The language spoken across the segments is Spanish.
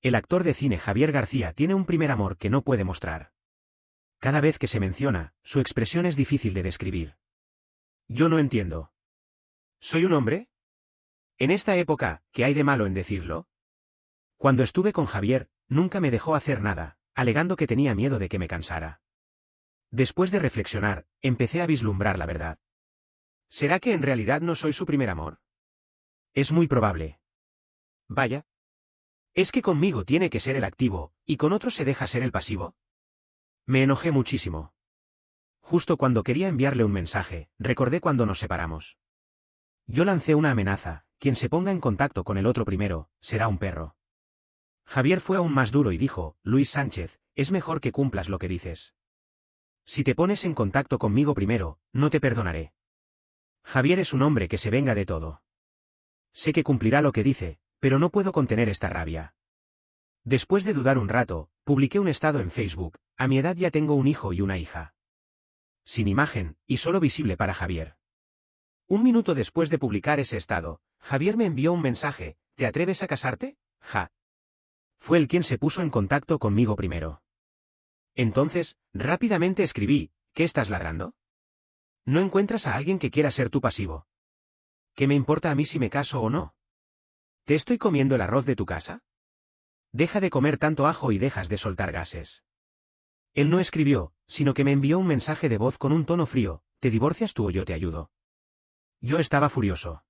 El actor de cine Javier García tiene un primer amor que no puede mostrar. Cada vez que se menciona, su expresión es difícil de describir. Yo no entiendo. ¿Soy un hombre? En esta época, ¿qué hay de malo en decirlo? Cuando estuve con Javier, nunca me dejó hacer nada, alegando que tenía miedo de que me cansara. Después de reflexionar, empecé a vislumbrar la verdad. ¿Será que en realidad no soy su primer amor? Es muy probable. Vaya. ¿Es que conmigo tiene que ser el activo, y con otros se deja ser el pasivo? Me enojé muchísimo. Justo cuando quería enviarle un mensaje, recordé cuando nos separamos. Yo lancé una amenaza: quien se ponga en contacto con el otro primero, será un perro. Javier fue aún más duro y dijo: Luis Sánchez, es mejor que cumplas lo que dices. Si te pones en contacto conmigo primero, no te perdonaré. Javier es un hombre que se venga de todo. Sé que cumplirá lo que dice, pero no puedo contener esta rabia. Después de dudar un rato, publiqué un estado en Facebook: a mi edad ya tengo un hijo y una hija. Sin imagen, y solo visible para Javier. Un minuto después de publicar ese estado, Javier me envió un mensaje: ¿te atreves a casarte? Ja. Fue él quien se puso en contacto conmigo primero. Entonces, rápidamente escribí: ¿qué estás ladrando? ¿No encuentras a alguien que quiera ser tu pasivo? ¿Qué me importa a mí si me caso o no? ¿Te estoy comiendo el arroz de tu casa? Deja de comer tanto ajo y dejas de soltar gases. Él no escribió, sino que me envió un mensaje de voz con un tono frío: ¿te divorcias tú o yo te ayudo? Yo estaba furioso.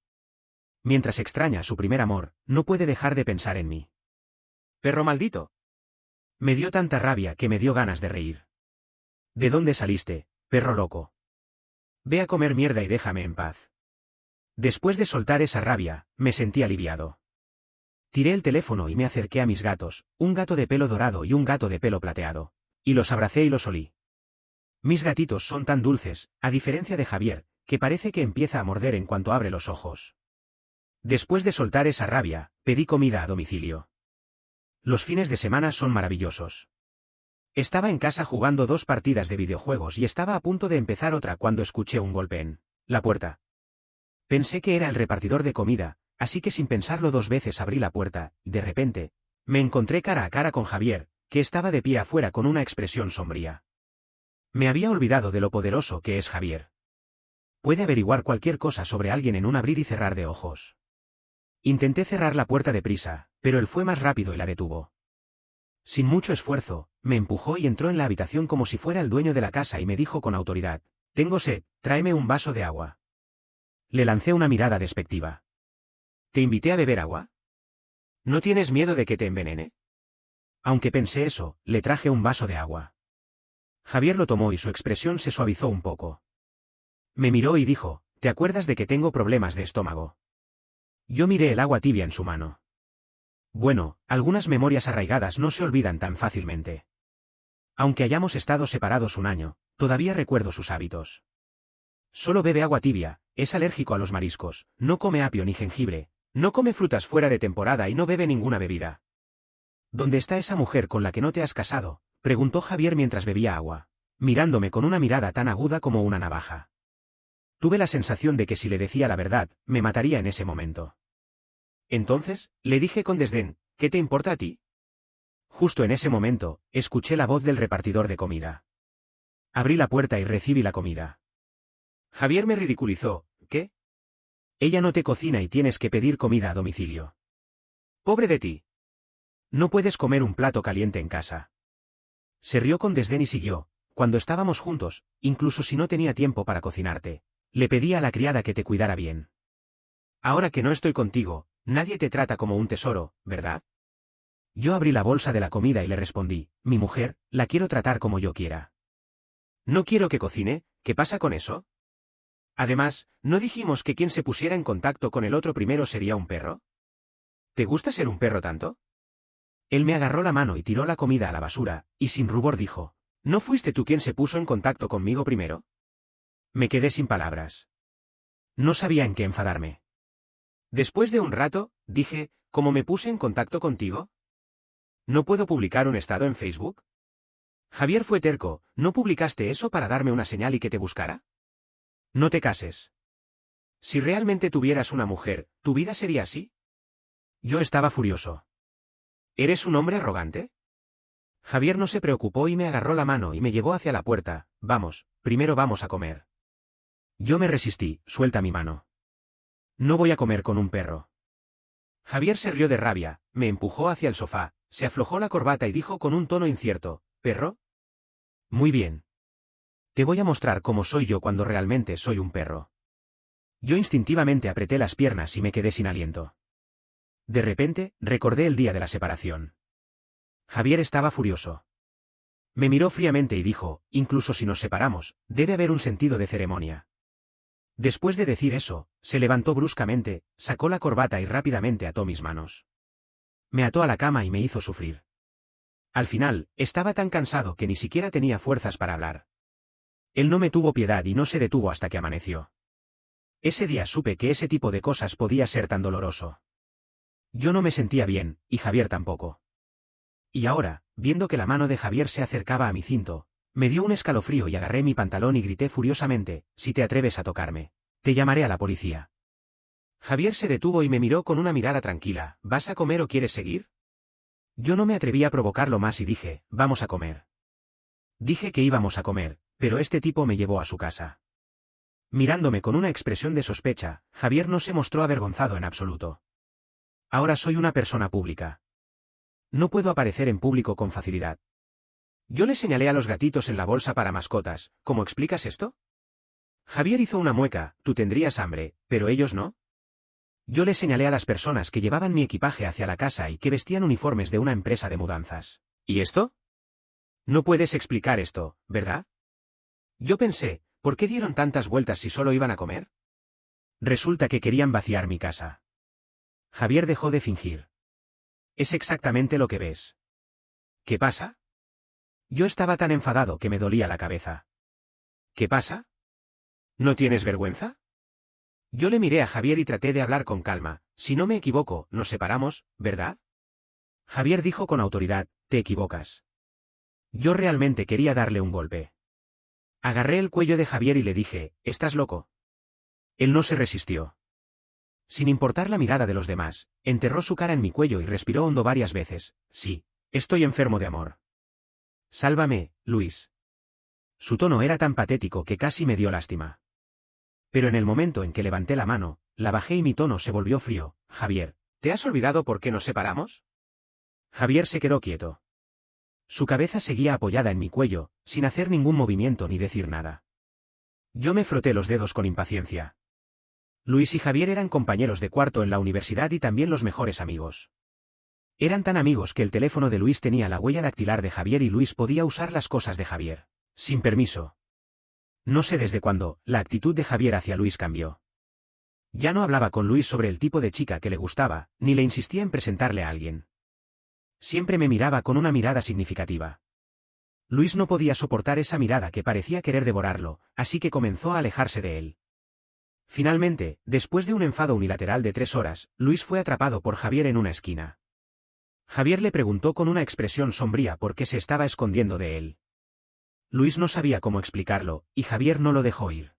Mientras extraña a su primer amor, no puede dejar de pensar en mí. ¡Perro maldito! Me dio tanta rabia que me dio ganas de reír. ¿De dónde saliste, perro loco? Ve a comer mierda y déjame en paz. Después de soltar esa rabia, me sentí aliviado. Tiré el teléfono y me acerqué a mis gatos, un gato de pelo dorado y un gato de pelo plateado. Y los abracé y los olí. Mis gatitos son tan dulces, a diferencia de Javier, que parece que empieza a morder en cuanto abre los ojos. Después de soltar esa rabia, pedí comida a domicilio. Los fines de semana son maravillosos. Estaba en casa jugando 2 partidas de videojuegos y estaba a punto de empezar otra cuando escuché un golpe en la puerta. Pensé que era el repartidor de comida, así que sin pensarlo 2 veces abrí la puerta, y de repente, me encontré cara a cara con Javier, que estaba de pie afuera con una expresión sombría. Me había olvidado de lo poderoso que es Javier. Puede averiguar cualquier cosa sobre alguien en un abrir y cerrar de ojos. Intenté cerrar la puerta deprisa, pero él fue más rápido y la detuvo. Sin mucho esfuerzo, me empujó y entró en la habitación como si fuera el dueño de la casa y me dijo con autoridad: tengo sed, tráeme un vaso de agua. Le lancé una mirada despectiva. ¿Te invité a beber agua? ¿No tienes miedo de que te envenene? Aunque pensé eso, le traje un vaso de agua. Javier lo tomó y su expresión se suavizó un poco. Me miró y dijo: ¿te acuerdas de que tengo problemas de estómago? Yo miré el agua tibia en su mano. Bueno, algunas memorias arraigadas no se olvidan tan fácilmente. Aunque hayamos estado separados un año, todavía recuerdo sus hábitos. Solo bebe agua tibia, es alérgico a los mariscos, no come apio ni jengibre, no come frutas fuera de temporada y no bebe ninguna bebida. ¿Dónde está esa mujer con la que no te has casado?, preguntó Javier mientras bebía agua, mirándome con una mirada tan aguda como una navaja. Tuve la sensación de que si le decía la verdad, me mataría en ese momento. Entonces, le dije con desdén: ¿qué te importa a ti? Justo en ese momento, escuché la voz del repartidor de comida. Abrí la puerta y recibí la comida. Javier me ridiculizó: ¿qué? Ella no te cocina y tienes que pedir comida a domicilio. Pobre de ti. No puedes comer un plato caliente en casa. Se rió con desdén y siguió: cuando estábamos juntos, incluso si no tenía tiempo para cocinarte, le pedí a la criada que te cuidara bien. Ahora que no estoy contigo, nadie te trata como un tesoro, ¿verdad? Yo abrí la bolsa de la comida y le respondí: mi mujer, la quiero tratar como yo quiera. No quiero que cocine, ¿qué pasa con eso? Además, ¿no dijimos que quien se pusiera en contacto con el otro primero sería un perro? ¿Te gusta ser un perro tanto? Él me agarró la mano y tiró la comida a la basura, y sin rubor dijo: ¿no fuiste tú quien se puso en contacto conmigo primero? Me quedé sin palabras. No sabía en qué enfadarme. Después de un rato, dije: ¿cómo me puse en contacto contigo? ¿No puedo publicar un estado en Facebook? Javier fue terco: ¿no publicaste eso para darme una señal y que te buscara? No te cases. Si realmente tuvieras una mujer, ¿tu vida sería así? Yo estaba furioso. ¿Eres un hombre arrogante? Javier no se preocupó y me agarró la mano y me llevó hacia la puerta. Vamos, primero vamos a comer. Yo me resistí, suelta mi mano. No voy a comer con un perro. Javier se rió de rabia, me empujó hacia el sofá, se aflojó la corbata y dijo con un tono incierto, ¿perro? Muy bien. Te voy a mostrar cómo soy yo cuando realmente soy un perro. Yo instintivamente apreté las piernas y me quedé sin aliento. De repente, recordé el día de la separación. Javier estaba furioso. Me miró fríamente y dijo, incluso si nos separamos, debe haber un sentido de ceremonia. Después de decir eso, se levantó bruscamente, sacó la corbata y rápidamente ató mis manos. Me ató a la cama y me hizo sufrir. Al final, estaba tan cansado que ni siquiera tenía fuerzas para hablar. Él no me tuvo piedad y no se detuvo hasta que amaneció. Ese día supe que ese tipo de cosas podía ser tan doloroso. Yo no me sentía bien, y Javier tampoco. Y ahora, viendo que la mano de Javier se acercaba a mi cinto, me dio un escalofrío y agarré mi pantalón y grité furiosamente, si te atreves a tocarme, te llamaré a la policía. Javier se detuvo y me miró con una mirada tranquila, ¿vas a comer o quieres seguir? Yo no me atreví a provocarlo más y dije, vamos a comer. Dije que íbamos a comer, pero este tipo me llevó a su casa. Mirándome con una expresión de sospecha, Javier no se mostró avergonzado en absoluto. Ahora soy una persona pública. No puedo aparecer en público con facilidad. Yo le señalé a los gatitos en la bolsa para mascotas, ¿cómo explicas esto? Javier hizo una mueca, tú tendrías hambre, pero ellos no. Yo le señalé a las personas que llevaban mi equipaje hacia la casa y que vestían uniformes de una empresa de mudanzas. ¿Y esto? No puedes explicar esto, ¿verdad? Yo pensé, ¿por qué dieron tantas vueltas si solo iban a comer? Resulta que querían vaciar mi casa. Javier dejó de fingir. Es exactamente lo que ves. ¿Qué pasa? Yo estaba tan enfadado que me dolía la cabeza. ¿Qué pasa? ¿No tienes vergüenza? Yo le miré a Javier y traté de hablar con calma. Si no me equivoco, nos separamos, ¿verdad? Javier dijo con autoridad, te equivocas. Yo realmente quería darle un golpe. Agarré el cuello de Javier y le dije, ¿estás loco? Él no se resistió. Sin importar la mirada de los demás, enterró su cara en mi cuello y respiró hondo varias veces. Sí, estoy enfermo de amor. Sálvame, Luis. Su tono era tan patético que casi me dio lástima. Pero en el momento en que levanté la mano, la bajé y mi tono se volvió frío. Javier, ¿te has olvidado por qué nos separamos? Javier se quedó quieto. Su cabeza seguía apoyada en mi cuello, sin hacer ningún movimiento ni decir nada. Yo me froté los dedos con impaciencia. Luis y Javier eran compañeros de cuarto en la universidad y también los mejores amigos. Eran tan amigos que el teléfono de Luis tenía la huella dactilar de Javier y Luis podía usar las cosas de Javier, sin permiso. No sé desde cuándo, la actitud de Javier hacia Luis cambió. Ya no hablaba con Luis sobre el tipo de chica que le gustaba, ni le insistía en presentarle a alguien. Siempre me miraba con una mirada significativa. Luis no podía soportar esa mirada que parecía querer devorarlo, así que comenzó a alejarse de él. Finalmente, después de un enfado unilateral de 3 horas, Luis fue atrapado por Javier en una esquina. Javier le preguntó con una expresión sombría por qué se estaba escondiendo de él. Luis no sabía cómo explicarlo, y Javier no lo dejó ir.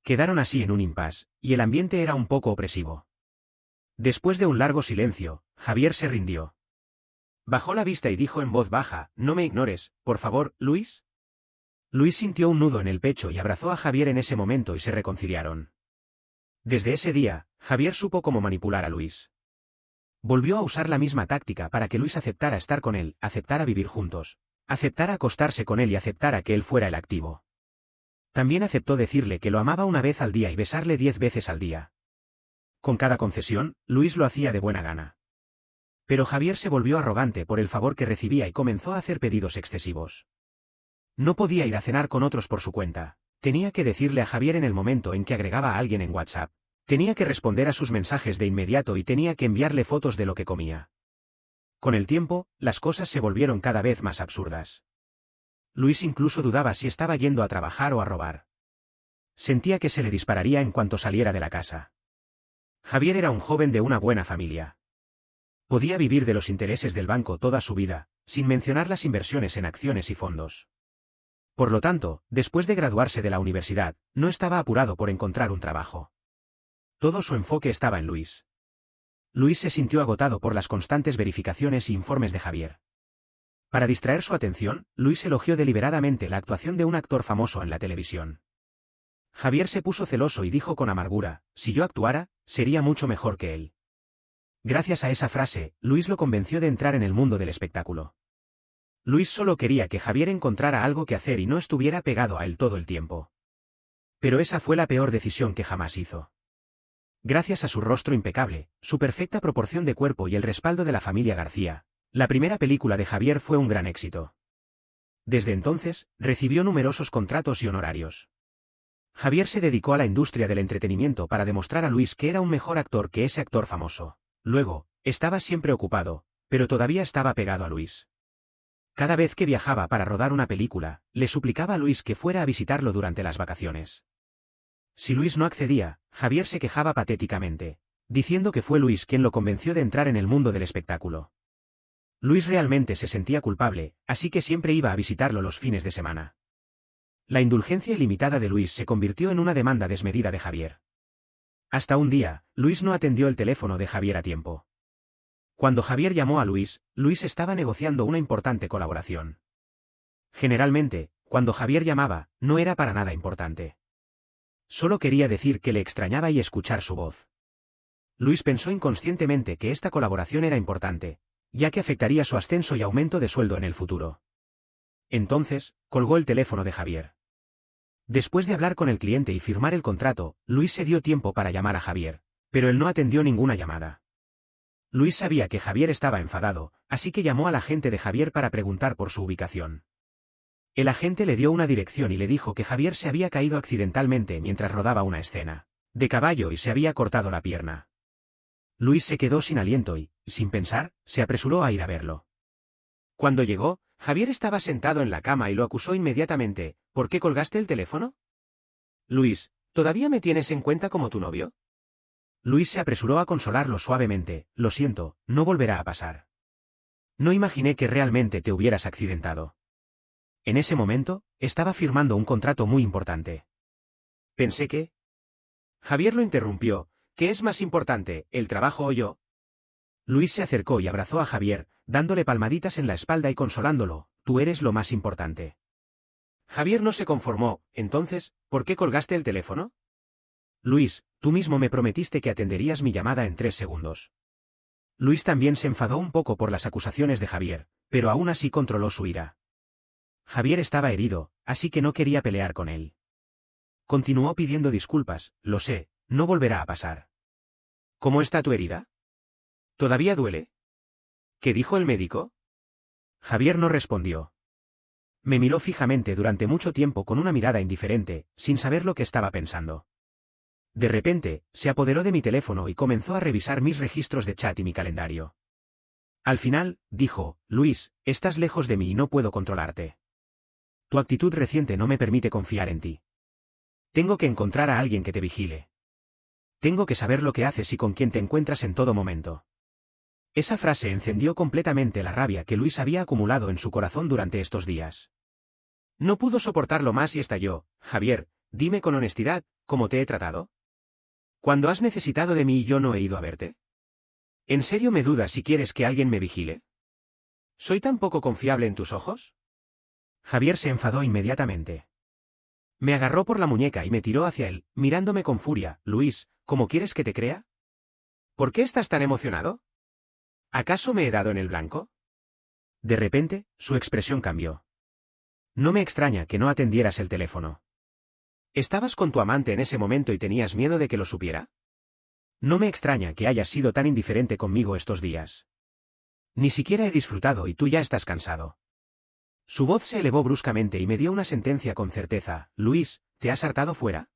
Quedaron así en un impasse, y el ambiente era un poco opresivo. Después de un largo silencio, Javier se rindió. Bajó la vista y dijo en voz baja, no me ignores, por favor, Luis. Luis sintió un nudo en el pecho y abrazó a Javier en ese momento y se reconciliaron. Desde ese día, Javier supo cómo manipular a Luis. Volvió a usar la misma táctica para que Luis aceptara estar con él, aceptara vivir juntos, aceptara acostarse con él y aceptara que él fuera el activo. También aceptó decirle que lo amaba una vez al día y besarle 10 veces al día. Con cada concesión, Luis lo hacía de buena gana. Pero Javier se volvió arrogante por el favor que recibía y comenzó a hacer pedidos excesivos. No podía ir a cenar con otros por su cuenta. Tenía que decirle a Javier en el momento en que agregaba a alguien en WhatsApp. Tenía que responder a sus mensajes de inmediato y tenía que enviarle fotos de lo que comía. Con el tiempo, las cosas se volvieron cada vez más absurdas. Luis incluso dudaba si estaba yendo a trabajar o a robar. Sentía que se le dispararía en cuanto saliera de la casa. Javier era un joven de una buena familia. Podía vivir de los intereses del banco toda su vida, sin mencionar las inversiones en acciones y fondos. Por lo tanto, después de graduarse de la universidad, no estaba apurado por encontrar un trabajo. Todo su enfoque estaba en Luis. Luis se sintió agotado por las constantes verificaciones e informes de Javier. Para distraer su atención, Luis elogió deliberadamente la actuación de un actor famoso en la televisión. Javier se puso celoso y dijo con amargura, si yo actuara, sería mucho mejor que él. Gracias a esa frase, Luis lo convenció de entrar en el mundo del espectáculo. Luis solo quería que Javier encontrara algo que hacer y no estuviera pegado a él todo el tiempo. Pero esa fue la peor decisión que jamás hizo. Gracias a su rostro impecable, su perfecta proporción de cuerpo y el respaldo de la familia García, la primera película de Javier fue un gran éxito. Desde entonces, recibió numerosos contratos y honorarios. Javier se dedicó a la industria del entretenimiento para demostrar a Luis que era un mejor actor que ese actor famoso. Luego, estaba siempre ocupado, pero todavía estaba pegado a Luis. Cada vez que viajaba para rodar una película, le suplicaba a Luis que fuera a visitarlo durante las vacaciones. Si Luis no accedía, Javier se quejaba patéticamente, diciendo que fue Luis quien lo convenció de entrar en el mundo del espectáculo. Luis realmente se sentía culpable, así que siempre iba a visitarlo los fines de semana. La indulgencia ilimitada de Luis se convirtió en una demanda desmedida de Javier. Hasta un día, Luis no atendió el teléfono de Javier a tiempo. Cuando Javier llamó a Luis, Luis estaba negociando una importante colaboración. Generalmente, cuando Javier llamaba, no era para nada importante. Solo quería decir que le extrañaba y escuchar su voz. Luis pensó inconscientemente que esta colaboración era importante, ya que afectaría su ascenso y aumento de sueldo en el futuro. Entonces, colgó el teléfono de Javier. Después de hablar con el cliente y firmar el contrato, Luis se dio tiempo para llamar a Javier, pero él no atendió ninguna llamada. Luis sabía que Javier estaba enfadado, así que llamó al agente de Javier para preguntar por su ubicación. El agente le dio una dirección y le dijo que Javier se había caído accidentalmente mientras rodaba una escena de caballo y se había cortado la pierna. Luis se quedó sin aliento y, sin pensar, se apresuró a ir a verlo. Cuando llegó, Javier estaba sentado en la cama y lo acusó inmediatamente. ¿Por qué colgaste el teléfono? Luis, ¿todavía me tienes en cuenta como tu novio? Luis se apresuró a consolarlo suavemente. Lo siento, no volverá a pasar. No imaginé que realmente te hubieras accidentado. En ese momento, estaba firmando un contrato muy importante. Pensé que... Javier lo interrumpió. ¿Qué es más importante, el trabajo o yo? Luis se acercó y abrazó a Javier, dándole palmaditas en la espalda y consolándolo. Tú eres lo más importante. Javier no se conformó. Entonces, ¿por qué colgaste el teléfono? Luis, tú mismo me prometiste que atenderías mi llamada en 3 segundos. Luis también se enfadó un poco por las acusaciones de Javier, pero aún así controló su ira. Javier estaba herido, así que no quería pelear con él. Continuó pidiendo disculpas. Lo sé, no volverá a pasar. ¿Cómo está tu herida? ¿Todavía duele? ¿Qué dijo el médico? Javier no respondió. Me miró fijamente durante mucho tiempo con una mirada indiferente, sin saber lo que estaba pensando. De repente, se apoderó de mi teléfono y comenzó a revisar mis registros de chat y mi calendario. Al final, dijo, Luis, estás lejos de mí y no puedo controlarte. Tu actitud reciente no me permite confiar en ti. Tengo que encontrar a alguien que te vigile. Tengo que saber lo que haces y con quién te encuentras en todo momento. Esa frase encendió completamente la rabia que Luis había acumulado en su corazón durante estos días. No pudo soportarlo más y estalló. Javier, dime con honestidad, ¿cómo te he tratado? ¿Cuándo has necesitado de mí y yo no he ido a verte? ¿En serio me dudas si quieres que alguien me vigile? ¿Soy tan poco confiable en tus ojos? Javier se enfadó inmediatamente. Me agarró por la muñeca y me tiró hacia él, mirándome con furia. Luis, ¿cómo quieres que te crea? ¿Por qué estás tan emocionado? ¿Acaso me he dado en el blanco? De repente, su expresión cambió. No me extraña que no atendieras el teléfono. ¿Estabas con tu amante en ese momento y tenías miedo de que lo supiera? No me extraña que hayas sido tan indiferente conmigo estos días. Ni siquiera he disfrutado y tú ya estás cansado. Su voz se elevó bruscamente y me dio una sentencia con certeza. Luis, ¿te has hartado fuera?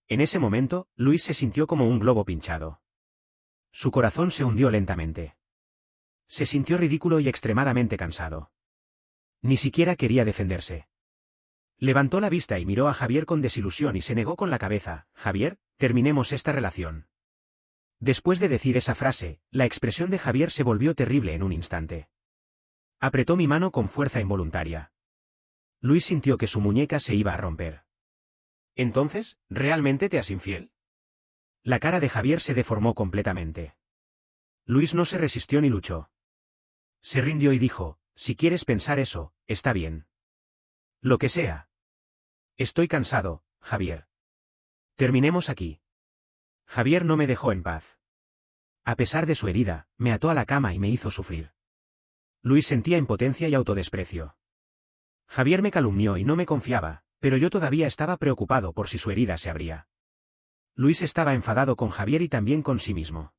En ese momento, Luis se sintió como un globo pinchado. Su corazón se hundió lentamente. Se sintió ridículo y extremadamente cansado. Ni siquiera quería defenderse. Levantó la vista y miró a Javier con desilusión y se negó con la cabeza. Javier, terminemos esta relación. Después de decir esa frase, la expresión de Javier se volvió terrible en un instante. Apretó mi mano con fuerza involuntaria. Luis sintió que su muñeca se iba a romper. Entonces, ¿realmente te has infiel? La cara de Javier se deformó completamente. Luis no se resistió ni luchó. Se rindió y dijo, si quieres pensar eso, está bien. Lo que sea. Estoy cansado, Javier. Terminemos aquí. Javier no me dejó en paz. A pesar de su herida, me ató a la cama y me hizo sufrir. Luis sentía impotencia y autodesprecio. Javier me calumnió y no me confiaba, pero yo todavía estaba preocupado por si su herida se abría. Luis estaba enfadado con Javier y también con sí mismo.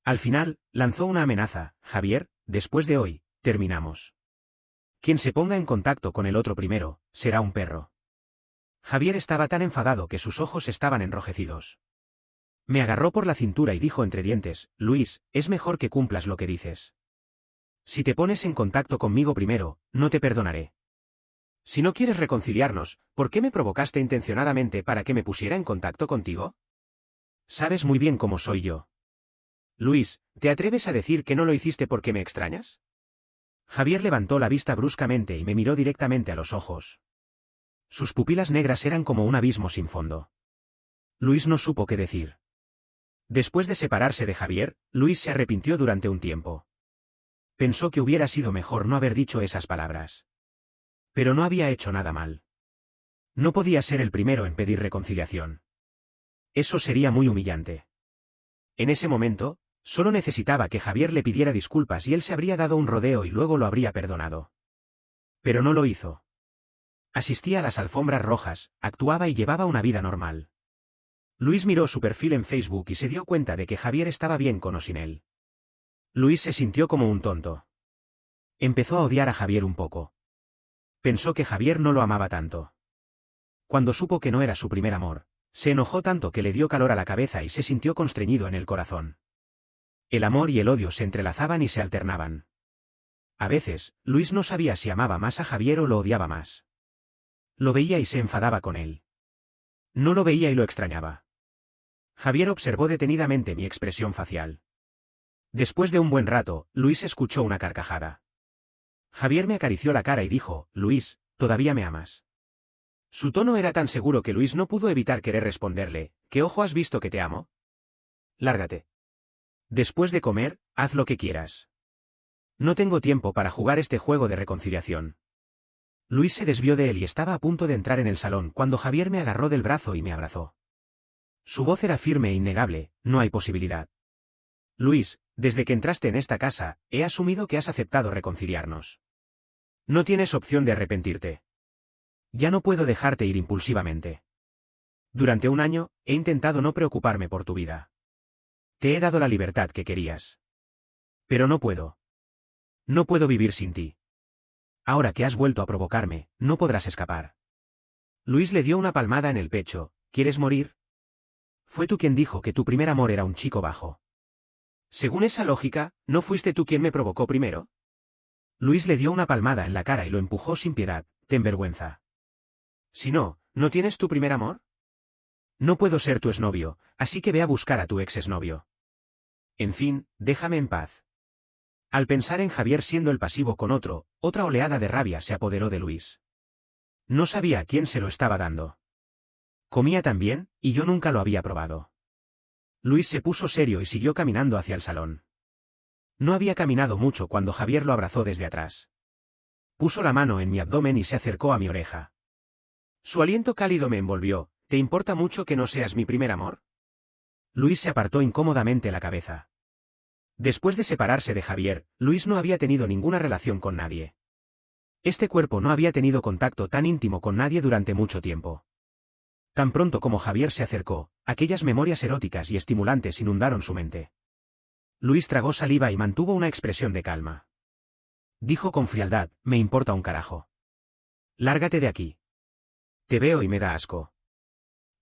Al final, lanzó una amenaza, Javier, después de hoy, terminamos. Quien se ponga en contacto con el otro primero, será un perro. Javier estaba tan enfadado que sus ojos estaban enrojecidos. Me agarró por la cintura y dijo entre dientes, Luis, es mejor que cumplas lo que dices. Si te pones en contacto conmigo primero, no te perdonaré. Si no quieres reconciliarnos, ¿por qué me provocaste intencionadamente para que me pusiera en contacto contigo? Sabes muy bien cómo soy yo. Luis, ¿te atreves a decir que no lo hiciste porque me extrañas? Javier levantó la vista bruscamente y me miró directamente a los ojos. Sus pupilas negras eran como un abismo sin fondo. Luis no supo qué decir. Después de separarse de Javier, Luis se arrepintió durante un tiempo. Pensó que hubiera sido mejor no haber dicho esas palabras. Pero no había hecho nada mal. No podía ser el primero en pedir reconciliación. Eso sería muy humillante. En ese momento, solo necesitaba que Javier le pidiera disculpas y él se habría dado un rodeo y luego lo habría perdonado. Pero no lo hizo. Asistía a las alfombras rojas, actuaba y llevaba una vida normal. Luis miró su perfil en Facebook y se dio cuenta de que Javier estaba bien con o sin él. Luis se sintió como un tonto. Empezó a odiar a Javier un poco. Pensó que Javier no lo amaba tanto. Cuando supo que no era su primer amor, se enojó tanto que le dio calor a la cabeza y se sintió constreñido en el corazón. El amor y el odio se entrelazaban y se alternaban. A veces, Luis no sabía si amaba más a Javier o lo odiaba más. Lo veía y se enfadaba con él. No lo veía y lo extrañaba. Javier observó detenidamente mi expresión facial. Después de un buen rato, Luis escuchó una carcajada. Javier me acarició la cara y dijo, Luis, ¿todavía me amas? Su tono era tan seguro que Luis no pudo evitar querer responderle, ¿qué ojo has visto que te amo? Lárgate. Después de comer, haz lo que quieras. No tengo tiempo para jugar este juego de reconciliación. Luis se desvió de él y estaba a punto de entrar en el salón cuando Javier me agarró del brazo y me abrazó. Su voz era firme e innegable, no hay posibilidad. Luis, desde que entraste en esta casa, he asumido que has aceptado reconciliarnos. No tienes opción de arrepentirte. Ya no puedo dejarte ir impulsivamente. Durante un año, he intentado no preocuparme por tu vida. Te he dado la libertad que querías. Pero no puedo. No puedo vivir sin ti. Ahora que has vuelto a provocarme, no podrás escapar. Luis le dio una palmada en el pecho, ¿quieres morir? Fue tú quien dijo que tu primer amor era un chico bajo. Según esa lógica, ¿no fuiste tú quien me provocó primero? Luis le dio una palmada en la cara y lo empujó sin piedad, ten vergüenza. Si no, ¿no tienes tu primer amor? No puedo ser tu exnovio, así que ve a buscar a tu ex exnovio. En fin, déjame en paz. Al pensar en Javier siendo el pasivo con otro, otra oleada de rabia se apoderó de Luis. No sabía a quién se lo estaba dando. Comía tan bien, y yo nunca lo había probado. Luis se puso serio y siguió caminando hacia el salón. No había caminado mucho cuando Javier lo abrazó desde atrás. Puso la mano en mi abdomen y se acercó a mi oreja. Su aliento cálido me envolvió, ¿te importa mucho que no seas mi primer amor? Luis se apartó incómodamente la cabeza. Después de separarse de Javier, Luis no había tenido ninguna relación con nadie. Este cuerpo no había tenido contacto tan íntimo con nadie durante mucho tiempo. Tan pronto como Javier se acercó, aquellas memorias eróticas y estimulantes inundaron su mente. Luis tragó saliva y mantuvo una expresión de calma. Dijo con frialdad, me importa un carajo. Lárgate de aquí. Te veo y me da asco.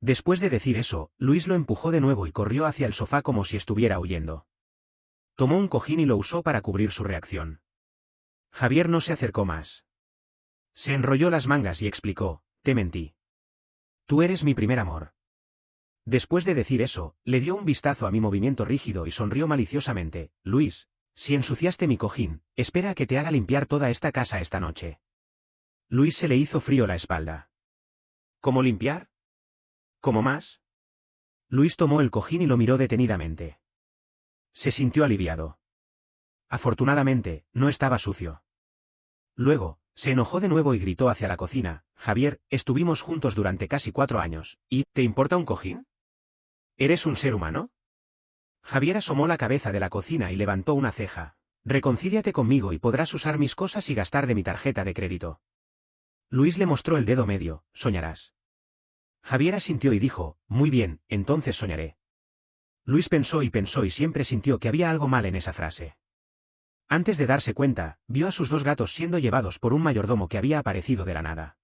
Después de decir eso, Luis lo empujó de nuevo y corrió hacia el sofá como si estuviera huyendo. Tomó un cojín y lo usó para cubrir su reacción. Javier no se acercó más. Se enrolló las mangas y explicó, te mentí. Tú eres mi primer amor. Después de decir eso, le dio un vistazo a mi movimiento rígido y sonrió maliciosamente, Luis, si ensuciaste mi cojín, espera a que te haga limpiar toda esta casa esta noche. Luis se le hizo frío la espalda. ¿Cómo limpiar? ¿Cómo más? Luis tomó el cojín y lo miró detenidamente. Se sintió aliviado. Afortunadamente, no estaba sucio. Luego, se enojó de nuevo y gritó hacia la cocina: Javier, estuvimos juntos durante casi 4 años, ¿y te importa un cojín? ¿Eres un ser humano? Javier asomó la cabeza de la cocina y levantó una ceja. Reconcíliate conmigo y podrás usar mis cosas y gastar de mi tarjeta de crédito. Luis le mostró el dedo medio: soñarás. Javier asintió y dijo: muy bien, entonces soñaré. Luis pensó y siempre sintió que había algo mal en esa frase. Antes de darse cuenta, vio a sus 2 gatos siendo llevados por un mayordomo que había aparecido de la nada.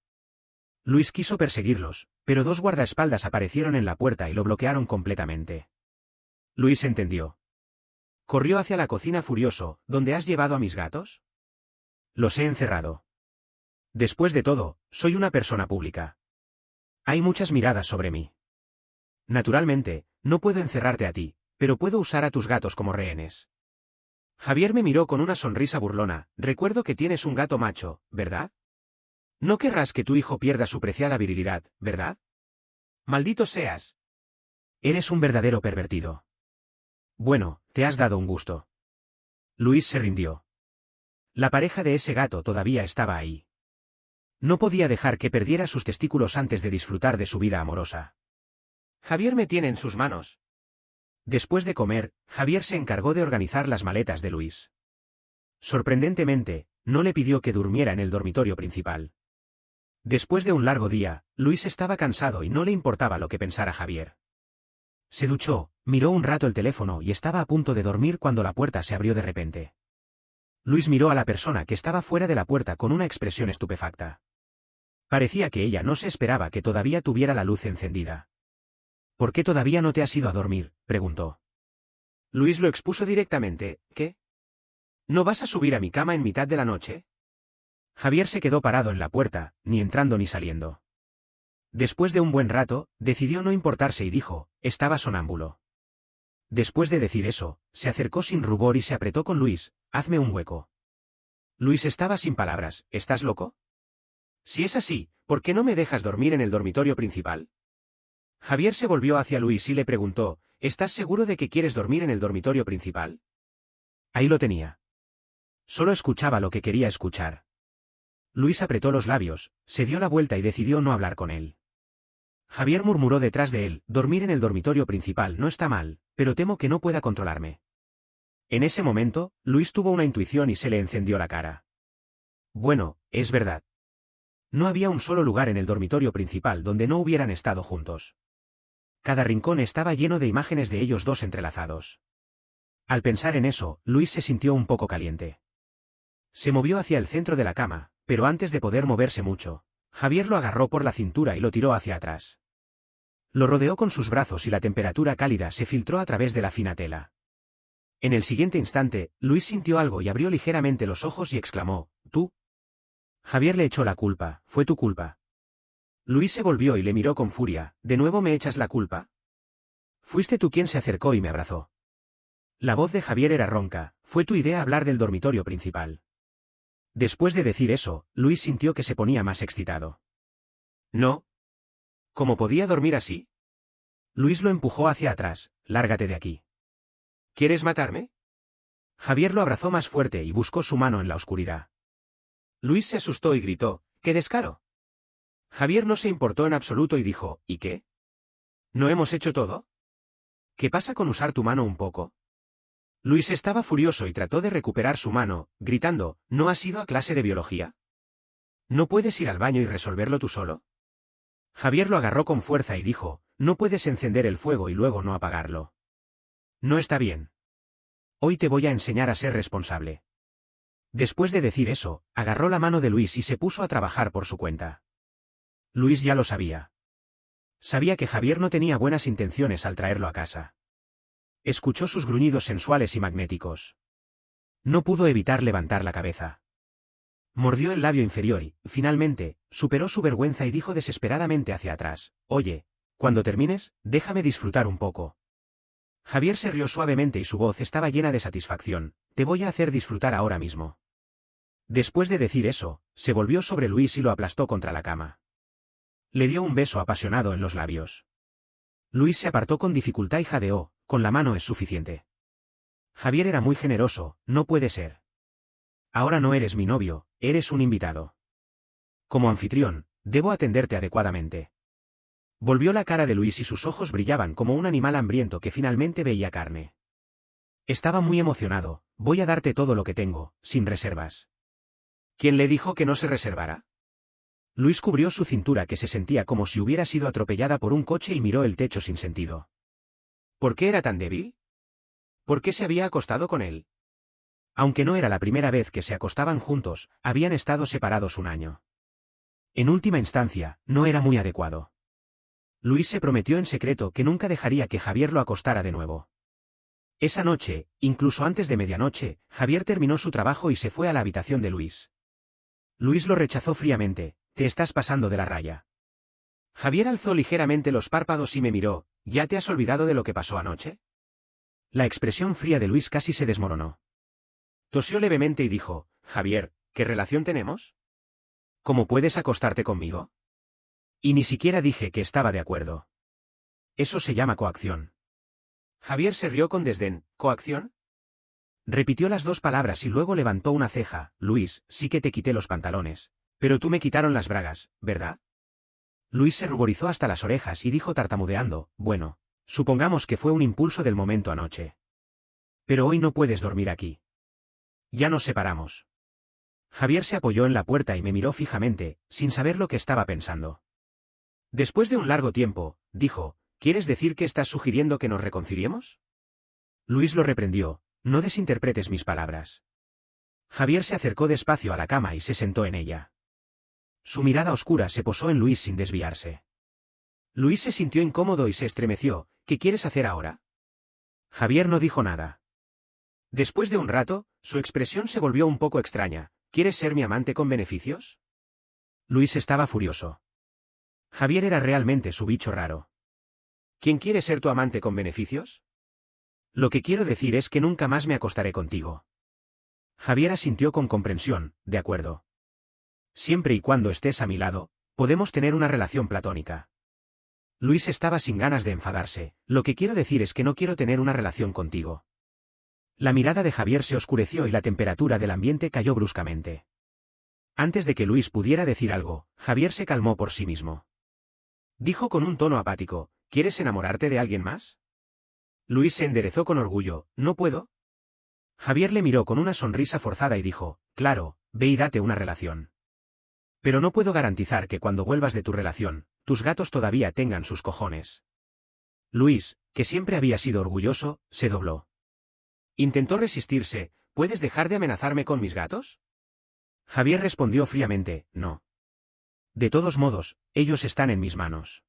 Luis quiso perseguirlos, pero 2 guardaespaldas aparecieron en la puerta y lo bloquearon completamente. Luis entendió. Corrió hacia la cocina furioso: ¿dónde has llevado a mis gatos? Los he encerrado. Después de todo, soy una persona pública. Hay muchas miradas sobre mí. Naturalmente, no puedo encerrarte a ti, pero puedo usar a tus gatos como rehenes. Javier me miró con una sonrisa burlona: recuerdo que tienes un gato macho, ¿verdad? No querrás que tu hijo pierda su preciada virilidad, ¿verdad? Maldito seas. Eres un verdadero pervertido. Bueno, te has dado un gusto. Luis se rindió. La pareja de ese gato todavía estaba ahí. No podía dejar que perdiera sus testículos antes de disfrutar de su vida amorosa. Javier me tiene en sus manos. Después de comer, Javier se encargó de organizar las maletas de Luis. Sorprendentemente, no le pidió que durmiera en el dormitorio principal. Después de un largo día, Luis estaba cansado y no le importaba lo que pensara Javier. Se duchó, miró un rato el teléfono y estaba a punto de dormir cuando la puerta se abrió de repente. Luis miró a la persona que estaba fuera de la puerta con una expresión estupefacta. Parecía que ella no se esperaba que todavía tuviera la luz encendida. ¿Por qué todavía no te has ido a dormir?, preguntó. Luis lo expuso directamente: ¿qué? ¿No vas a subir a mi cama en mitad de la noche? Javier se quedó parado en la puerta, ni entrando ni saliendo. Después de un buen rato, decidió no importarse y dijo: estaba sonámbulo. Después de decir eso, se acercó sin rubor y se apretó con Luis: hazme un hueco. Luis estaba sin palabras: ¿estás loco? Si es así, ¿por qué no me dejas dormir en el dormitorio principal? Javier se volvió hacia Luis y le preguntó: ¿estás seguro de que quieres dormir en el dormitorio principal? Ahí lo tenía. Solo escuchaba lo que quería escuchar. Luis apretó los labios, se dio la vuelta y decidió no hablar con él. Javier murmuró detrás de él: dormir en el dormitorio principal no está mal, pero temo que no pueda controlarme. En ese momento, Luis tuvo una intuición y se le encendió la cara. Bueno, es verdad. No había un solo lugar en el dormitorio principal donde no hubieran estado juntos. Cada rincón estaba lleno de imágenes de ellos 2 entrelazados. Al pensar en eso, Luis se sintió un poco caliente. Se movió hacia el centro de la cama, pero antes de poder moverse mucho, Javier lo agarró por la cintura y lo tiró hacia atrás. Lo rodeó con sus brazos y la temperatura cálida se filtró a través de la fina tela. En el siguiente instante, Luis sintió algo y abrió ligeramente los ojos y exclamó: ¿tú? Javier le echó la culpa: fue tu culpa. Luis se volvió y le miró con furia: ¿de nuevo me echas la culpa? Fuiste tú quien se acercó y me abrazó. La voz de Javier era ronca: fue tu idea hablar del dormitorio principal. Después de decir eso, Luis sintió que se ponía más excitado. No. ¿Cómo podía dormir así? Luis lo empujó hacia atrás: lárgate de aquí. ¿Quieres matarme? Javier lo abrazó más fuerte y buscó su mano en la oscuridad. Luis se asustó y gritó: ¡qué descaro! Javier no se importó en absoluto y dijo: ¿y qué? ¿No hemos hecho todo? ¿Qué pasa con usar tu mano un poco? Luis estaba furioso y trató de recuperar su mano, gritando: ¿no has ido a clase de biología? ¿No puedes ir al baño y resolverlo tú solo? Javier lo agarró con fuerza y dijo: no puedes encender el fuego y luego no apagarlo. No está bien. Hoy te voy a enseñar a ser responsable. Después de decir eso, agarró la mano de Luis y se puso a trabajar por su cuenta. Luis ya lo sabía. Sabía que Javier no tenía buenas intenciones al traerlo a casa. Escuchó sus gruñidos sensuales y magnéticos. No pudo evitar levantar la cabeza. Mordió el labio inferior y, finalmente, superó su vergüenza y dijo desesperadamente hacia atrás: oye, cuando termines, déjame disfrutar un poco. Javier se rió suavemente y su voz estaba llena de satisfacción: te voy a hacer disfrutar ahora mismo. Después de decir eso, se volvió sobre Luis y lo aplastó contra la cama. Le dio un beso apasionado en los labios. Luis se apartó con dificultad y jadeó: con la mano es suficiente. Javier era muy generoso, no puede ser. Ahora no eres mi novio, eres un invitado. Como anfitrión, debo atenderte adecuadamente. Volvió la cara de Luis y sus ojos brillaban como un animal hambriento que finalmente veía carne. Estaba muy emocionado, voy a darte todo lo que tengo, sin reservas. ¿Quién le dijo que no se reservara? Luis cubrió su cintura que se sentía como si hubiera sido atropellada por un coche y miró el techo sin sentido. ¿Por qué era tan débil? ¿Por qué se había acostado con él? Aunque no era la primera vez que se acostaban juntos, habían estado separados un año. En última instancia, no era muy adecuado. Luis se prometió en secreto que nunca dejaría que Javier lo acostara de nuevo. Esa noche, incluso antes de medianoche, Javier terminó su trabajo y se fue a la habitación de Luis. Luis lo rechazó fríamente, te estás pasando de la raya. Javier alzó ligeramente los párpados y me miró, ¿ya te has olvidado de lo que pasó anoche? La expresión fría de Luis casi se desmoronó. Tosió levemente y dijo, Javier, ¿qué relación tenemos? ¿Cómo puedes acostarte conmigo? Y ni siquiera dije que estaba de acuerdo. Eso se llama coacción. Javier se rió con desdén, ¿coacción? Repitió las dos palabras y luego levantó una ceja, Luis, sí que te quité los pantalones. Pero tú me quitaron las bragas, ¿verdad? Luis se ruborizó hasta las orejas y dijo tartamudeando, bueno, supongamos que fue un impulso del momento anoche. Pero hoy no puedes dormir aquí. Ya nos separamos. Javier se apoyó en la puerta y me miró fijamente, sin saber lo que estaba pensando. Después de un largo tiempo, dijo, ¿quieres decir que estás sugiriendo que nos reconciliemos? Luis lo reprendió, no desinterpretes mis palabras. Javier se acercó despacio a la cama y se sentó en ella. Su mirada oscura se posó en Luis sin desviarse. Luis se sintió incómodo y se estremeció, ¿qué quieres hacer ahora? Javier no dijo nada. Después de un rato, su expresión se volvió un poco extraña, ¿quieres ser mi amante con beneficios? Luis estaba furioso. Javier era realmente su bicho raro. ¿Quién quiere ser tu amante con beneficios? Lo que quiero decir es que nunca más me acostaré contigo. Javier asintió con comprensión, de acuerdo. Siempre y cuando estés a mi lado, podemos tener una relación platónica. Luis estaba sin ganas de enfadarse, lo que quiero decir es que no quiero tener una relación contigo. La mirada de Javier se oscureció y la temperatura del ambiente cayó bruscamente. Antes de que Luis pudiera decir algo, Javier se calmó por sí mismo. Dijo con un tono apático, ¿quieres enamorarte de alguien más? Luis se enderezó con orgullo, ¿no puedo? Javier le miró con una sonrisa forzada y dijo, claro, ve y date una relación. Pero no puedo garantizar que cuando vuelvas de tu relación, tus gatos todavía tengan sus cojones. Luis, que siempre había sido orgulloso, se dobló. Intentó resistirse, ¿puedes dejar de amenazarme con mis gatos? Javier respondió fríamente, no. De todos modos, ellos están en mis manos.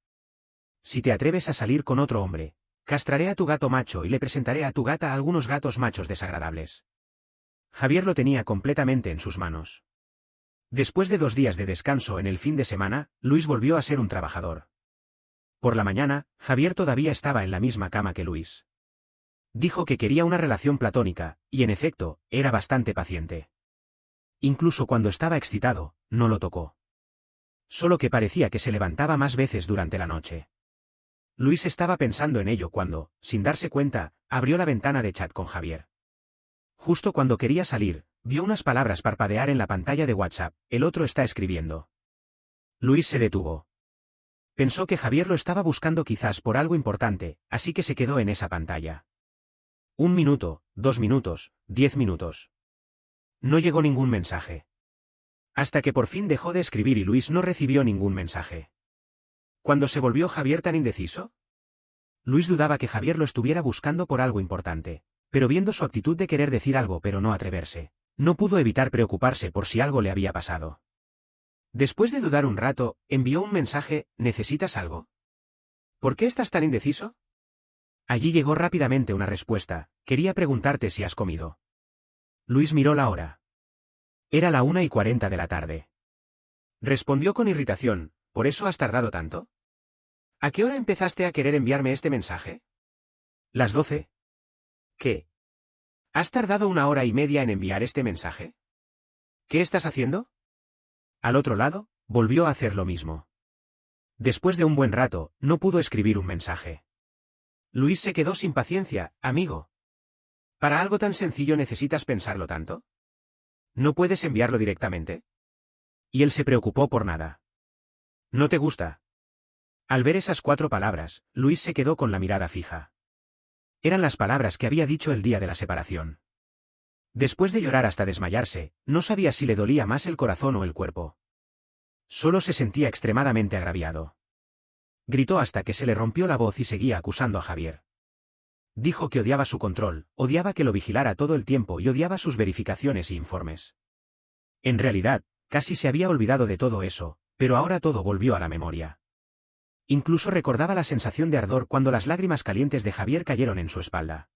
Si te atreves a salir con otro hombre, castraré a tu gato macho y le presentaré a tu gata a algunos gatos machos desagradables. Javier lo tenía completamente en sus manos. Después de 2 días de descanso en el fin de semana, Luis volvió a ser un trabajador. Por la mañana, Javier todavía estaba en la misma cama que Luis. Dijo que quería una relación platónica, y en efecto, era bastante paciente. Incluso cuando estaba excitado, no lo tocó. Solo que parecía que se levantaba más veces durante la noche. Luis estaba pensando en ello cuando, sin darse cuenta, abrió la ventana de chat con Javier. Justo cuando quería salir, vio unas palabras parpadear en la pantalla de WhatsApp, el otro está escribiendo. Luis se detuvo. Pensó que Javier lo estaba buscando quizás por algo importante, así que se quedó en esa pantalla. 1 minuto, 2 minutos, 10 minutos. No llegó ningún mensaje. Hasta que por fin dejó de escribir y Luis no recibió ningún mensaje. ¿Cuándo se volvió Javier tan indeciso? Luis dudaba que Javier lo estuviera buscando por algo importante, pero viendo su actitud de querer decir algo pero no atreverse, no pudo evitar preocuparse por si algo le había pasado. Después de dudar un rato, envió un mensaje, ¿necesitas algo? ¿Por qué estás tan indeciso? Allí llegó rápidamente una respuesta, quería preguntarte si has comido. Luis miró la hora. Era la 1:40 de la tarde. Respondió con irritación, ¿por eso has tardado tanto? ¿A qué hora empezaste a querer enviarme este mensaje? Las 12. ¿Qué? ¿Has tardado 1 hora y media en enviar este mensaje? ¿Qué estás haciendo? Al otro lado, volvió a hacer lo mismo. Después de un buen rato, no pudo escribir un mensaje. Luis se quedó sin paciencia, amigo. ¿Para algo tan sencillo necesitas pensarlo tanto? ¿No puedes enviarlo directamente? Y él se preocupó por nada. ¿No te gusta? Al ver esas 4 palabras, Luis se quedó con la mirada fija. Eran las palabras que había dicho el día de la separación. Después de llorar hasta desmayarse, no sabía si le dolía más el corazón o el cuerpo. Solo se sentía extremadamente agraviado. Gritó hasta que se le rompió la voz y seguía acusando a Javier. Dijo que odiaba su control, odiaba que lo vigilara todo el tiempo y odiaba sus verificaciones y informes. En realidad, casi se había olvidado de todo eso, pero ahora todo volvió a la memoria. Incluso recordaba la sensación de ardor cuando las lágrimas calientes de Javier cayeron en su espalda.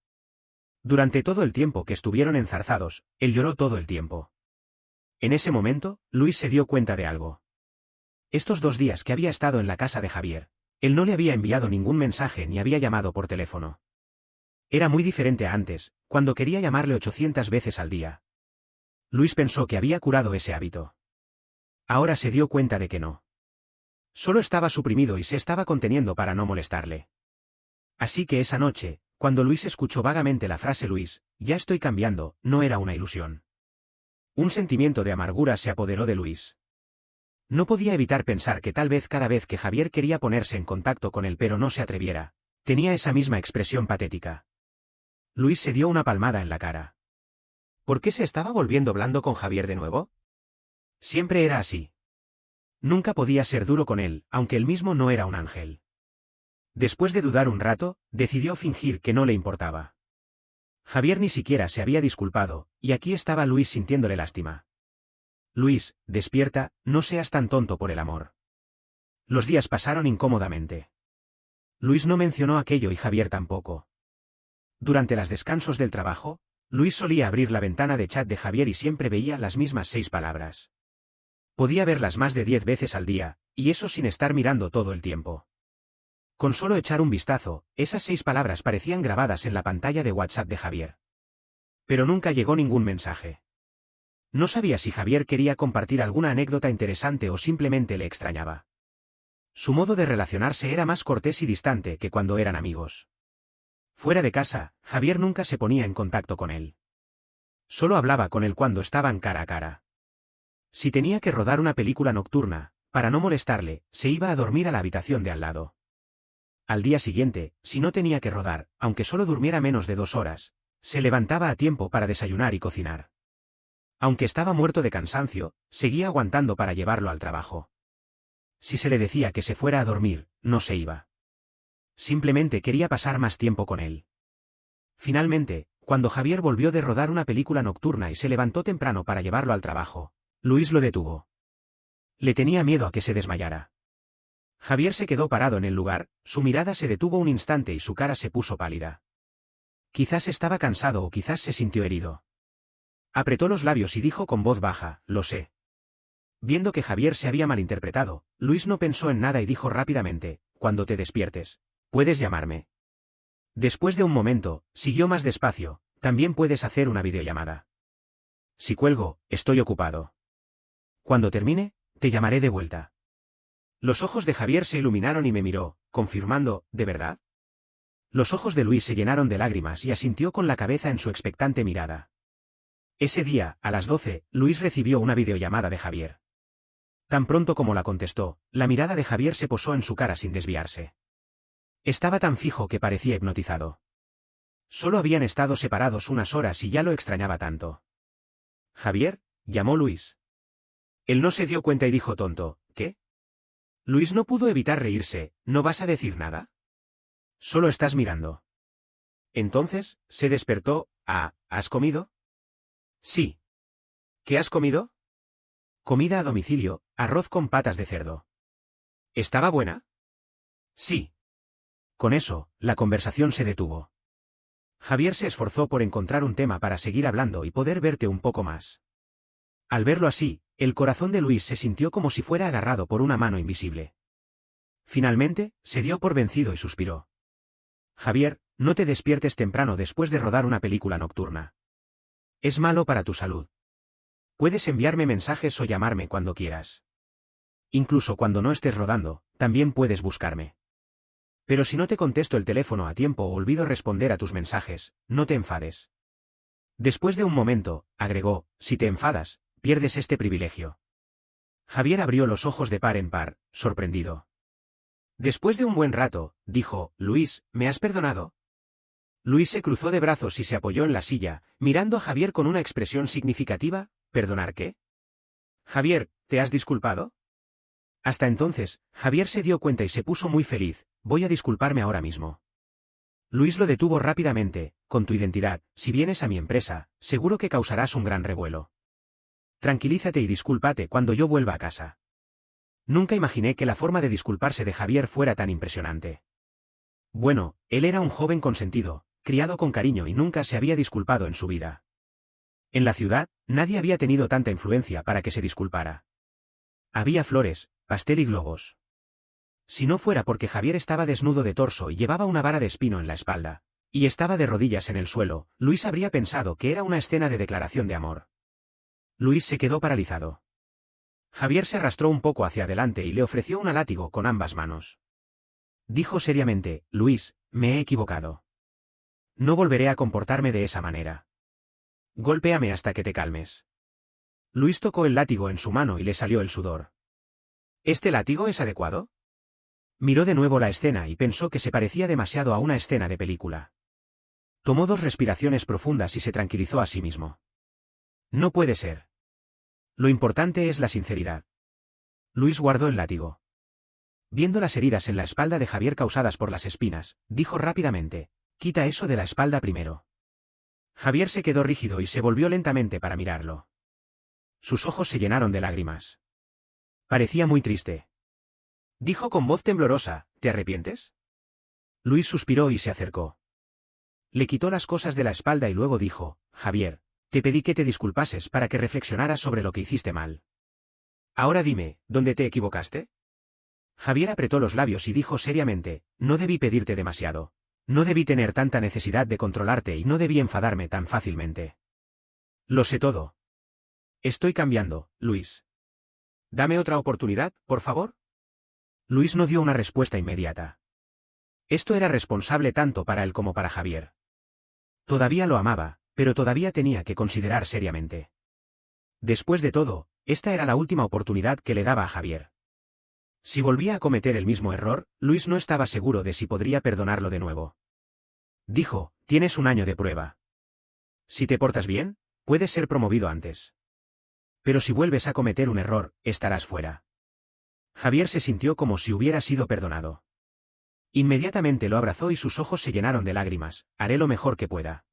Durante todo el tiempo que estuvieron enzarzados, él lloró todo el tiempo. En ese momento, Luis se dio cuenta de algo. Estos 2 días que había estado en la casa de Javier, él no le había enviado ningún mensaje ni había llamado por teléfono. Era muy diferente a antes, cuando quería llamarle 800 veces al día. Luis pensó que había curado ese hábito. Ahora se dio cuenta de que no. Solo estaba suprimido y se estaba conteniendo para no molestarle. Así que esa noche, cuando Luis escuchó vagamente la frase Luis, ya estoy cambiando, no era una ilusión. Un sentimiento de amargura se apoderó de Luis. No podía evitar pensar que tal vez cada vez que Javier quería ponerse en contacto con él pero no se atreviera, tenía esa misma expresión patética. Luis se dio una palmada en la cara. ¿Por qué se estaba volviendo blando con Javier de nuevo? Siempre era así. Nunca podía ser duro con él, aunque él mismo no era un ángel. Después de dudar un rato, decidió fingir que no le importaba. Javier ni siquiera se había disculpado, y aquí estaba Luis sintiéndole lástima. Luis, despierta, no seas tan tonto por el amor. Los días pasaron incómodamente. Luis no mencionó aquello y Javier tampoco. Durante los descansos del trabajo, Luis solía abrir la ventana de chat de Javier y siempre veía las mismas 6 palabras. Podía verlas más de 10 veces al día, y eso sin estar mirando todo el tiempo. Con solo echar un vistazo, esas 6 palabras parecían grabadas en la pantalla de WhatsApp de Javier. Pero nunca llegó ningún mensaje. No sabía si Javier quería compartir alguna anécdota interesante o simplemente le extrañaba. Su modo de relacionarse era más cortés y distante que cuando eran amigos. Fuera de casa, Javier nunca se ponía en contacto con él. Solo hablaba con él cuando estaban cara a cara. Si tenía que rodar una película nocturna, para no molestarle, se iba a dormir a la habitación de al lado. Al día siguiente, si no tenía que rodar, aunque solo durmiera menos de 2 horas, se levantaba a tiempo para desayunar y cocinar. Aunque estaba muerto de cansancio, seguía aguantando para llevarlo al trabajo. Si se le decía que se fuera a dormir, no se iba. Simplemente quería pasar más tiempo con él. Finalmente, cuando Javier volvió de rodar una película nocturna y se levantó temprano para llevarlo al trabajo, Luis lo detuvo. Le tenía miedo a que se desmayara. Javier se quedó parado en el lugar, su mirada se detuvo un instante y su cara se puso pálida. Quizás estaba cansado o quizás se sintió herido. Apretó los labios y dijo con voz baja, lo sé. Viendo que Javier se había malinterpretado, Luis no pensó en nada y dijo rápidamente, cuando te despiertes, puedes llamarme. Después de un momento, siguió más despacio, también puedes hacer una videollamada. Si cuelgo, estoy ocupado. Cuando termine, te llamaré de vuelta. Los ojos de Javier se iluminaron y me miró, confirmando, ¿de verdad? Los ojos de Luis se llenaron de lágrimas y asintió con la cabeza en su expectante mirada. Ese día, a las 12, Luis recibió una videollamada de Javier. Tan pronto como la contestó, la mirada de Javier se posó en su cara sin desviarse. Estaba tan fijo que parecía hipnotizado. Solo habían estado separados unas horas y ya lo extrañaba tanto. Javier, llamó Luis. Él no se dio cuenta y dijo tonto, ¿qué? Luis no pudo evitar reírse, ¿no vas a decir nada? Solo estás mirando. Entonces, se despertó, ¿has comido? Sí. ¿Qué has comido? Comida a domicilio, arroz con patas de cerdo. ¿Estaba buena? Sí. Con eso, la conversación se detuvo. Javier se esforzó por encontrar un tema para seguir hablando y poder verte un poco más. Al verlo así, el corazón de Luis se sintió como si fuera agarrado por una mano invisible. Finalmente, se dio por vencido y suspiró. Javier, no te despiertes temprano después de rodar una película nocturna. Es malo para tu salud. Puedes enviarme mensajes o llamarme cuando quieras. Incluso cuando no estés rodando, también puedes buscarme. Pero si no te contesto el teléfono a tiempo o olvido responder a tus mensajes, no te enfades. Después de un momento, agregó, si te enfadas, pierdes este privilegio. Javier abrió los ojos de par en par, sorprendido. Después de un buen rato, dijo, Luis, ¿me has perdonado? Luis se cruzó de brazos y se apoyó en la silla, mirando a Javier con una expresión significativa, ¿perdonar qué? Javier, ¿te has disculpado? Hasta entonces, Javier se dio cuenta y se puso muy feliz, voy a disculparme ahora mismo. Luis lo detuvo rápidamente, con tu identidad, si vienes a mi empresa, seguro que causarás un gran revuelo. Tranquilízate y discúlpate cuando yo vuelva a casa. Nunca imaginé que la forma de disculparse de Javier fuera tan impresionante. Bueno, él era un joven consentido, criado con cariño y nunca se había disculpado en su vida. En la ciudad, nadie había tenido tanta influencia para que se disculpara. Había flores, pastel y globos. Si no fuera porque Javier estaba desnudo de torso y llevaba una vara de espino en la espalda, y estaba de rodillas en el suelo, Luis habría pensado que era una escena de declaración de amor. Luis se quedó paralizado. Javier se arrastró un poco hacia adelante y le ofreció un látigo con ambas manos. Dijo seriamente, Luis, me he equivocado. No volveré a comportarme de esa manera. Golpéame hasta que te calmes. Luis tocó el látigo en su mano y le salió el sudor. ¿Este látigo es adecuado? Miró de nuevo la escena y pensó que se parecía demasiado a una escena de película. Tomó 2 respiraciones profundas y se tranquilizó a sí mismo. No puede ser. Lo importante es la sinceridad. Luis guardó el látigo. Viendo las heridas en la espalda de Javier causadas por las espinas, dijo rápidamente, quita eso de la espalda primero. Javier se quedó rígido y se volvió lentamente para mirarlo. Sus ojos se llenaron de lágrimas. Parecía muy triste. Dijo con voz temblorosa, ¿te arrepientes? Luis suspiró y se acercó. Le quitó las cosas de la espalda y luego dijo, Javier, te pedí que te disculpases para que reflexionaras sobre lo que hiciste mal. Ahora dime, ¿dónde te equivocaste? Javier apretó los labios y dijo seriamente, no debí pedirte demasiado. No debí tener tanta necesidad de controlarte y no debí enfadarme tan fácilmente. Lo sé todo. Estoy cambiando, Luis. Dame otra oportunidad, por favor. Luis no dio una respuesta inmediata. Esto era responsable tanto para él como para Javier. Todavía lo amaba, pero todavía tenía que considerar seriamente. Después de todo, esta era la última oportunidad que le daba a Javier. Si volvía a cometer el mismo error, Luis no estaba seguro de si podría perdonarlo de nuevo. Dijo, tienes un año de prueba. Si te portas bien, puedes ser promovido antes. Pero si vuelves a cometer un error, estarás fuera. Javier se sintió como si hubiera sido perdonado. Inmediatamente lo abrazó y sus ojos se llenaron de lágrimas, haré lo mejor que pueda.